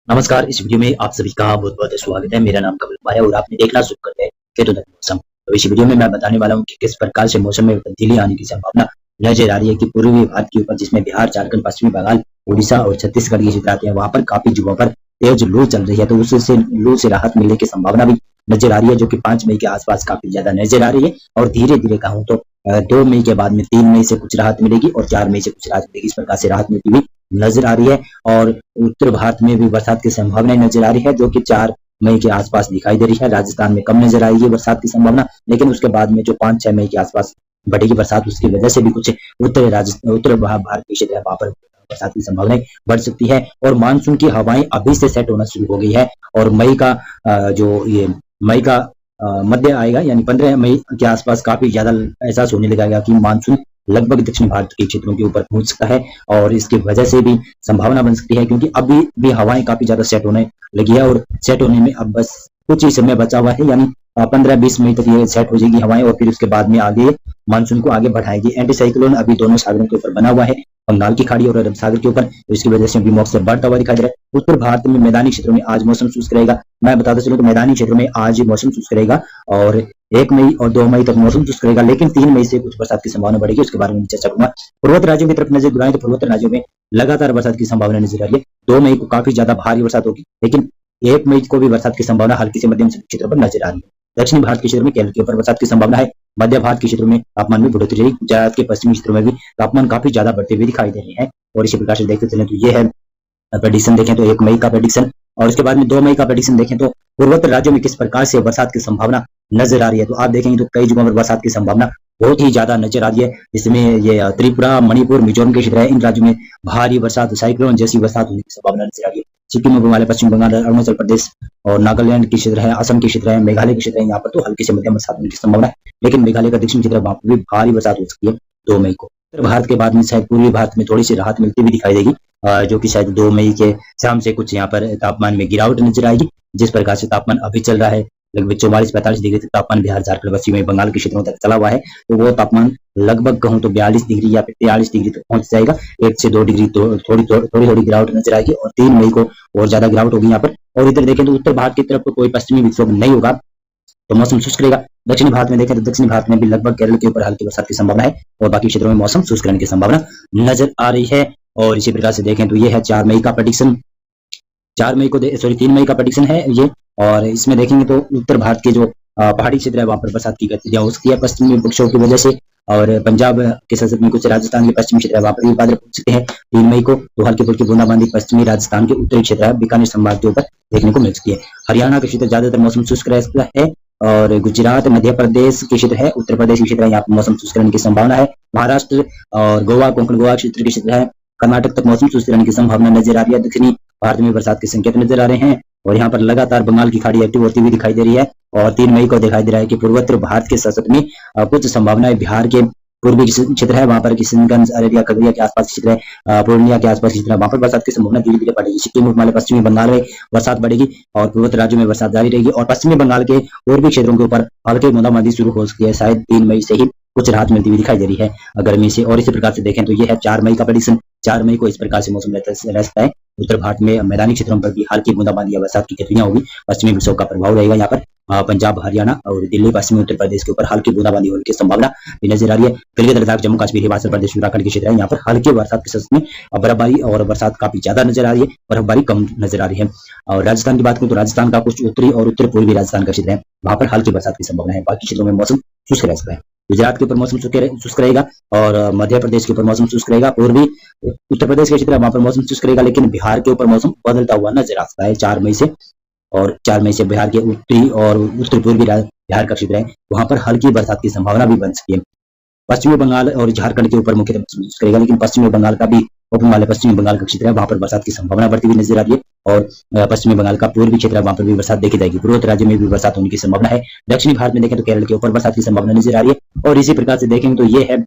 नमस्कार। इस वीडियो में आप सभी का बहुत बहुत स्वागत है। मेरा नाम कपिल कुमार है और आपने देखना शुरू कर दिया है खेतों तक मौसम। तो इस वीडियो में मैं बताने वाला हूँ कि किस प्रकार से मौसम में तब्दीली आने की संभावना नजर आ रही है कि पूर्वी भारत के ऊपर, जिसमें बिहार, झारखंड, पश्चिमी बंगाल, उड़ीसा और छत्तीसगढ़ के क्षेत्र आते हैं, वहां पर काफी जगहों पर तेज लू चल रही है। तो उससे लू से राहत मिलने की संभावना भी नजर आ रही है, जो कि 5 मई के आसपास काफी ज्यादा नजर आ रही है। और धीरे धीरे कहूँ तो 2 मई के बाद में 3 मई से कुछ राहत मिलेगी और 4 मई से कुछ राहत मिलेगी। इस प्रकार से राहत मिलती हुई नजर आ रही है। और उत्तर भारत में भी बरसात की संभावना नजर आ रही है, जो कि 4 मई के आसपास दिखाई दे रही है। राजस्थान में कम नजर आएगी बरसात की संभावना, लेकिन उसके बाद में जो 5-6 मई के आसपास बढ़ेगी बरसात, उसकी वजह से भी कुछ उत्तर भारत के क्षेत्र है, वहां पर बरसात की संभावनाएं बढ़ सकती है। और मानसून की हवाएं अभी से सेट होना शुरू हो गई है। और मई का जो ये मई का मध्य आएगा, यानी 15 मई के आसपास काफी ज्यादा एहसास होने लगेगा कि मानसून लगभग दक्षिण भारत के क्षेत्रों के ऊपर पहुंच सकता है। और इसकी वजह से भी संभावना बन सकती है, क्योंकि अभी भी हवाएं काफी ज्यादा सेट होने लगी है और सेट होने में अब बस कुछ ही समय बचा हुआ है। यानी 15-20 मई तक ये सेट हो जाएगी हवाएं, और फिर उसके बाद में आगे मानसून को आगे बढ़ाएगी। एंटी साइक्लोन अभी दोनों सागरों के ऊपर बना हुआ है, बंगाल की खाड़ी और अरब सागर के ऊपर, तो इसकी वजह से भी मौसम बढ़ता हुआ दिखाई दे रहा है। उत्तर भारत में मैदानी क्षेत्रों में आज मौसम शुष्क रहेगा। मैं बताता चलूं तो मैदानी क्षेत्रों में आज मौसम शुष्क रहेगा और 1 मई और 2 मई तक मौसम शुष्क रहेगा, लेकिन 3 मई से कुछ बरसात की संभावना बढ़ेगी। उसके बारे में चर्चा करूंगा। पूर्वोत्तर राज्यों की तरफ नजर दुराएं तो पूर्वोत्तर राज्यों में लगातार बरसात की संभावना नजर आ रही है। 2 मई को काफी ज्यादा भारी बरसात होगी, लेकिन 1 मई को भी बरसात की संभावना हल्की से मध्यम क्षेत्रों पर नजर आ रही है। दक्षिणी भारत के क्षेत्र में केरल के ऊपर बरसात की संभावना है। मध्य भारत के क्षेत्रों में तापमान में बढ़ोतरी रहेगी। गुजरात के पश्चिमी क्षेत्रों में भी तापमान काफी ज्यादा बढ़ते हुए दिखाई दे रहे हैं। और इसी प्रकार से देखते चले तो ये है प्रेडिक्शन। देखें तो 1 मई का प्रेडिक्शन, और उसके बाद में 2 मई का प्रेडिक्शन देखें तो पूर्वोत्तर राज्यों में किस प्रकार से बरसात की संभावना नजर आ रही है। तो आप देखेंगे तो कई जगहों पर बरसात की संभावना बहुत ही ज्यादा नजर आ रही है। इसमें ये त्रिपुरा, मणिपुर, मिजोरम के क्षेत्र है, इन राज्यों में भारी बरसात, साइक्लोन जैसी बरसात होने की संभावना नजर आ रही है। सिक्किम, हिमालय, पश्चिम बंगाल, अरुणाचल प्रदेश और नागालैंड के क्षेत्र है, असम के क्षेत्र है, मेघालय के क्षेत्र है, यहाँ पर तो हल्की से मध्यम बरसात होने की संभावना है। लेकिन मेघालय का दक्षिण क्षेत्र, वहां पर भी भारी बरसात हो सकती है 2 मई को। उत्तर भारत के बाद में शायद पूर्वी भारत में थोड़ी सी राहत मिलती हुई दिखाई देगी, जो कि शायद 2 मई के शाम से कुछ यहाँ पर तापमान में गिरावट नजर आएगी। जिस प्रकार से तापमान अभी चल रहा है, लगभग 44-45 डिग्री तक तापमान बिहार, झारखंड, पश्चिमी बंगाल के क्षेत्रों तक चला हुआ है, तो वो तापमान लगभग कहूं तो 42 डिग्री या फिर 43 डिग्री तक पहुंच जाएगा। 1 से 2 डिग्री तो थोड़ी गिरावट नजर आएगी, और 3 मई को और ज्यादा गिरावट होगी यहाँ पर। और इधर देखें तो उत्तर भारत की तरफ तो कोई पश्चिमी विक्षोभ नहीं होगा, तो मौसम शुष्क रहेगा। दक्षिणी भारत में देखें तो दक्षिणी भारत में भी लगभग केरल के ऊपर हल्की बरसात की संभावना है, और बाकी क्षेत्रों में मौसम शुष्क रहने की संभावना नजर आ रही है। और इसी प्रकार से देखें तो ये है 4 मई का प्रेडिक्शन। 4 मई को 3 मई का प्रेडिक्शन है ये। और इसमें देखेंगे तो उत्तर भारत के जो पहाड़ी क्षेत्र है, वहां पर बरसात की गतिविधियां हो सकती है पश्चिमी विक्षोभ की वजह से। और पंजाब के साथ में कुछ राजस्थान के पश्चिमी क्षेत्र है, वहां पर भी बादल पहुंच सकते हैं 3 मई को। तो हल्की फुल्की बूंदाबांदी पश्चिमी राजस्थान के उत्तरी क्षेत्र है, बीकानेर संभाग के ऊपर देखने को मिल सकती है। हरियाणा के क्षेत्र ज्यादातर मौसम शुष्क रहता है, और गुजरात, मध्य प्रदेश के क्षेत्र है, उत्तर प्रदेश के क्षेत्र है, यहाँ पर मौसम शुष्क रहने की संभावना है। महाराष्ट्र और गोवा, कोंकण गोवा क्षेत्र के क्षेत्र है, कर्नाटक तक मौसम शुष्क रहने की संभावना नजर आ रही है। दक्षिणी भारत में बरसात के संकेत नजर आ रहे हैं, और यहाँ पर लगातार बंगाल की खाड़ी एक्टिव होती हुई दिखाई दे रही है। और 3 मई को दिखाई दे रहा है कि पूर्वोत्तर भारत के सतत में कुछ संभावनाएं बिहार के पूर्वी क्षेत्र है, वहां पर किशनगंज, अररिया, खगड़िया के आसपास क्षेत्र है, पूर्णिया के आसपास क्षेत्र है, वहां पर बरसात की संभावना धीरे धीरे बढ़ेगी। सिक्किम, हिमालय, पश्चिमी बंगाल में बरसात बढ़ेगी, और पूर्वोत्तर राज्यों में बरसात जारी रहेगी। और पश्चिमी बंगाल के पूर्वी क्षेत्रों के ऊपर हल्की बूंदाबांदी शुरू हो सकती है, शायद 3 मई से ही कुछ राहत मिलती हुई दिखाई दे रही है गर्मी से। और इसी प्रकार से देखें तो यह है 4 मई का प्रेडिक्शन। 4 मई को इस प्रकार से मौसम रहता है। उत्तर भारत में मैदानी क्षेत्रों पर भी हल्की बूंदाबांदी या बरसात की गतिविधियां होगी। पश्चिमी विक्षोभ का प्रभाव रहेगा यहाँ पर। पंजाब, हरियाणा और दिल्ली, पश्चिमी उत्तर प्रदेश के ऊपर हल्की बूंदाबांदी होने की संभावना भी नजर आ रही है। गिलगित, लद्दाख, जम्मू कश्मीर, हिमाचल प्रदेश, उत्तराखंड के क्षेत्र है, यहाँ पर हल्की बरसात के साथ में बर्फबारी और बरसात काफी ज्यादा नजर आ रही है, बर्फबारी कम नजर आ रही है। और राजस्थान की बात करें तो राजस्थान का कुछ उत्तरी और उत्तर पूर्वी राजस्थान का क्षेत्र है, वहां पर हल्की बरसात की संभावना है। बाकी क्षेत्रों में मौसम शुष्क रह सकता है। गुजरात के ऊपर मौसम शुष्क रहेगा, और मध्य प्रदेश के ऊपर मौसम शुष्क रहेगा। पूर्वी उत्तर प्रदेश के क्षेत्र है, वहां पर मौसम शुष्क रहेगा, लेकिन बिहार के ऊपर मौसम बदलता हुआ नजर आ सकता है 4 मई से। और 4 मई से बिहार के उत्तरी और उत्तर पूर्वी बिहार का क्षेत्र है, वहां पर हल्की बरसात की संभावना भी बन सकती है। पश्चिमी बंगाल और झारखंड के ऊपर मुख्यतः मौसम शुष्क रहेगा, लेकिन पश्चिमी बंगाल का भी उप हिमालय, पश्चिमी बंगाल का क्षेत्र है, वहां पर बरसात की संभावना बढ़ती हुई नजर आ रही है। और पश्चिमी बंगाल का पूर्वी क्षेत्र है, वहां पर भी बरसात देखी जाएगी। पूर्वोत्तर राज्य में भी बरसात होने की संभावना है। दक्षिणी भारत में देखें तो केरल के ऊपर बरसात की संभावना नजर आ रही है। और इसी प्रकार से देखेंगे तो ये है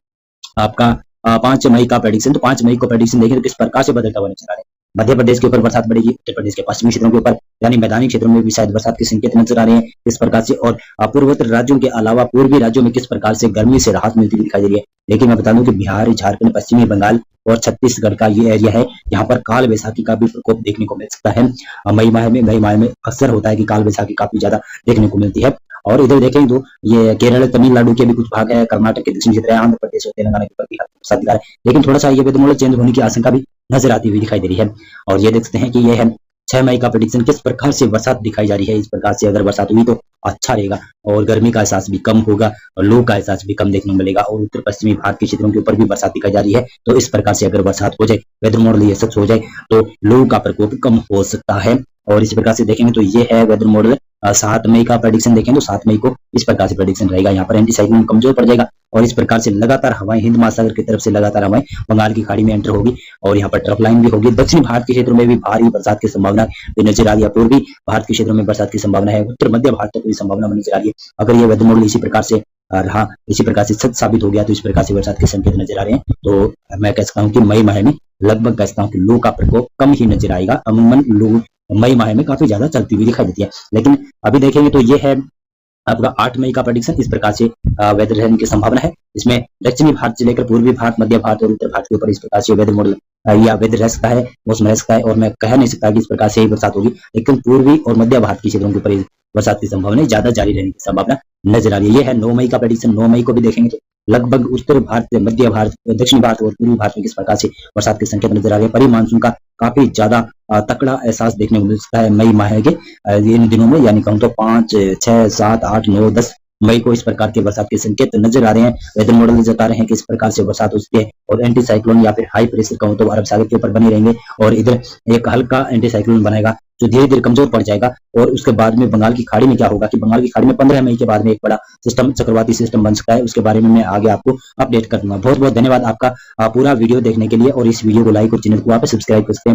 आपका 5 मई का प्रेडिक्शन। तो 5 मई को प्रेडिक्शन देखें तो किस प्रकार से बदलता हुआ नजर आ रहा है। मध्य प्रदेश के ऊपर बरसात बढ़ेगी, उत्तर प्रदेश के पश्चिमी क्षेत्रों के ऊपर यानी मैदानी क्षेत्रों में भी शायद बरसात के संकेत नजर आ रहे हैं इस प्रकार से। और पूर्वोत्तर राज्यों के अलावा पूर्वी राज्यों में किस प्रकार से गर्मी से राहत मिलती हुई दिखाई दे रही है। लेकिन मैं बता दूं कि बिहार, झारखंड, पश्चिमी बंगाल और छत्तीसगढ़ का ये एरिया है, यहाँ पर काल वैसाखी का भी प्रकोप देखने को मिल सकता है। मई माह में अक्सर होता है कि काल वैसाखी काफी ज्यादा देखने को मिलती है। और इधर देखें तो ये केरल, तमिलनाडु के भी कुछ भाग है, कर्नाटक के दक्षिणी क्षेत्र है, आंध्र प्रदेश और तेलंगाना के ऊपर भी बरसात दिखा रहा है। लेकिन थोड़ा सा ये वेदर मॉडल चेंज होने की आशंका भी नजर आती हुई दिखाई दे रही है। और ये देखते हैं कि ये है 6 मई का प्रेडिक्शन, किस प्रकार से बरसात दिखाई जा रही है। इस प्रकार से अगर बरसात हुई तो अच्छा रहेगा और गर्मी का एहसास भी कम होगा और लू का एहसास भी कम देखने को मिलेगा। और उत्तर पश्चिमी भारत के क्षेत्रों के ऊपर भी बरसात दिखाई जा रही है। तो इस प्रकार से अगर बरसात हो जाए, वेदर मॉडल ये सच हो जाए, तो लू का प्रकोप कम हो सकता है। और इस प्रकार से देखेंगे तो ये है वेदर मॉडल 7 मई का प्रेडिक्शन। देखें तो 7 मई को इस प्रकार से प्रेडिक्शन रहेगा। यहाँ पर एंटी साइक्लोन कमजोर पड़ जाएगा और इस प्रकार से लगातार हवाएं हिंद महासागर की तरफ से लगातार हवाएं बंगाल की खाड़ी में एंटर होगी और यहाँ पर ट्रफ लाइन भी होगी। दक्षिण भारत के क्षेत्रों में भी भारी बरसात की संभावना भी नजर आ रही है। पूर्वी भारत के क्षेत्रों में बरसात की संभावना है, उत्तर मध्य भारत तक की संभावना नजर आ रही है। अगर ये वेदर मॉडल इसी प्रकार से रहा, इसी प्रकार से सच साबित हो गया, तो इस प्रकार से बरसात के संकेत नजर आ रहे हैं। तो मैं कह सकता हूँ कि मई माह में लगभग कह सकता हूँ कि लू का प्रकोप कम ही नजर आएगा। अमूमन लू मई माह में काफी ज्यादा चलती हुई दिखाई देती है। लेकिन अभी देखेंगे तो ये है आपका 8 मई का प्रेडिक्शन। इस प्रकार से वेदर रहने की संभावना है। इसमें दक्षिणी भारत से लेकर पूर्वी भारत, मध्य भारत और उत्तर भारत के ऊपर इस प्रकार से वेदर मॉडल या वेदर रह सकता है, मौसम रह सकता है। और मैं कह नहीं सकता कि इस प्रकार से ही बरसात होगी, लेकिन पूर्वी और मध्य भारत के क्षेत्रों के ऊपर बरसात की संभावना ज्यादा जारी रहने की संभावना नजर आ रही है। ये है 9 मई का प्रेडिक्शन। 9 मई को भी देखेंगे तो लगभग उत्तर भारत, मध्य भारत, दक्षिण भारत और पूर्वी भारत में किस प्रकार से बरसात के संकेत नजर आ रहे हैं। परी मानसून का काफी ज्यादा तकड़ा एहसास देखने को मिल सकता है मई माह के इन दिनों में, यानी कहूँ तो 5, 6, 7, 8, 9, 10 मई को इस प्रकार के बरसात के संकेत नजर आ रहे हैं। वेदर मॉडल जता रहे हैं कि इस प्रकार से बरसात हो सकती है और एंटी साइक्लोन या फिर हाई प्रेशर कहूँ तो अरब सागर के ऊपर बने रहेंगे और इधर एक हल्का एंटी साइक्लोन बनेगा जो धीरे धीरे कमजोर पड़ जाएगा। और उसके बाद में बंगाल की खाड़ी में क्या होगा कि बंगाल की खाड़ी में 15 मई के बाद में एक बड़ा सिस्टम, चक्रवाती सिस्टम बन सकता है। उसके बारे में मैं आगे आपको अपडेट कर दूंगा। बहुत बहुत धन्यवाद आपका पूरा वीडियो देखने के लिए और इस वीडियो को लाइक और चैनल को आप सब्सक्राइब कर सकते हैं।